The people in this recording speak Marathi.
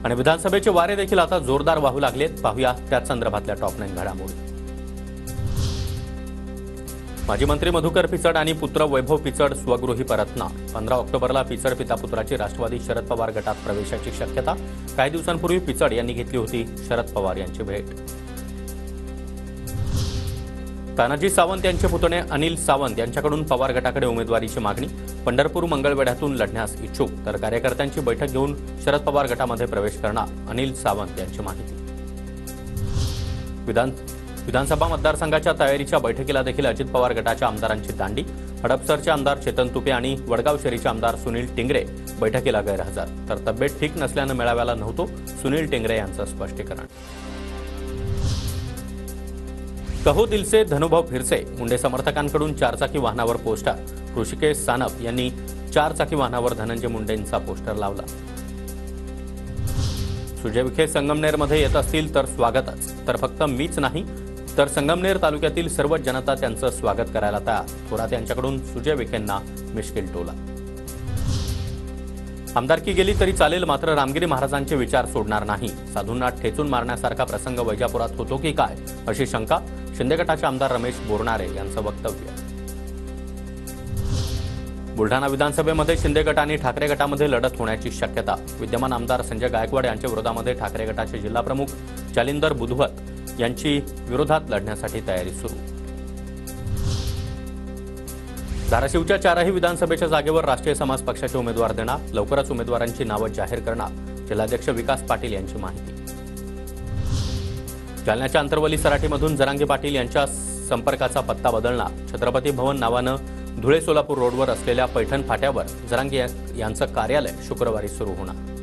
आणि विधानसभेचे वारे देखील आता जोरदार वाहू लागलेत। पाहूया त्या संदर्भातल्या टॉप 9 घडामोडी। माजी मंत्री मधुकर पिचड आणि पुत्र वैभव पिचड स्वगृही परतणार। 15 ऑक्टोबरला पिचड पिता पुत्राची राष्ट्रवादी शरद पवार गटात प्रवेशाची शक्यता। काही दिवसांपूर्वी पिचड यांनी घेतली होती शरद पवार यांची भेट। तानाजी सावंत यांचे पुतणे अनिल सावंत यांच्याकडून पवार गटाकडे उमेदवारीची मागणी। पंढरपूर मंगळवेढ्यातून लढण्यास इच्छुक, तर कार्यकर्त्यांची बैठक घेऊन शरद पवार गटामध्ये प्रवेश करणार अनिल सावंत यांची माहिती। विधानसभा मतदारसंघाच्या तयारीच्या बैठकीला देखील अजित पवार गटाच्या आमदारांची दांडी। हडपसरचे आमदार चेतन तुपे आणि वडगाव शहरीचे आमदार सुनील टिंगरे बैठकीला गैरहजर, तर तब्येत ठीक नसल्यानं मेळाव्याला नव्हतो सुनील टिंगरे यांचं स्पष्टीकरण। कहो दिल से धनुभाव फिरसे, मुंडे समर्थकांकडून 4 चाकी वाहनावर पोस्टर। ऋषिकेश सानप यांनी 4 चाकी वाहनावर धनंजय मुंडेंचा पोस्टर लावला। सुजय विखे संगमनेरमध्ये येत असतील तर स्वागतच, तर फक्त मीच नाही तर संगमनेर तालुक्यातील सर्व जनता त्यांचं स्वागत करायला तयार। थोरात यांच्याकडून सुजय विखेंना मिश्किल टोला। आमदारकी गेली तरी चालेल, मात्र रामगिरी महाराजांचे विचार सोडणार नाही। साधूंना ठेचून मारण्यासारखा प्रसंग वैजापुरात होतो की काय, अशी शंका शिंदे गटाचे आमदार रमेश बोरनारे यांचं वक्तव्य। बुलढाणा विधानसभेमध्ये शिंदे गट आणि ठाकरे गटामध्ये लढत होण्याची शक्यता। विद्यमान आमदार संजय गायकवाड यांच्या विरोधामध्ये ठाकरे गटाचे जिल्हा प्रमुख जालिंदर बुधवत यांची विरोधात लढण्यासाठी तयारी सुरू। धाराशिवच्या 4ही विधानसभेच्या जागेवर राष्ट्रीय समाज पक्षाचे उमेदवार देणार। लवकरच उमेदवारांची नावं जाहीर करणार, जिल्हाध्यक्ष विकास पाटील यांची माहिती। जालन्याच्या अंतरवली सराटीमधून जरांगे पाटील यांच्या संपर्काचा पत्ता बदलणार। छत्रपती भवन नावानं धुळे सोलापूर रोडवर असलेल्या पैठण फाट्यावर जरांगे यांचं कार्यालय शुक्रवारी सुरू होणार।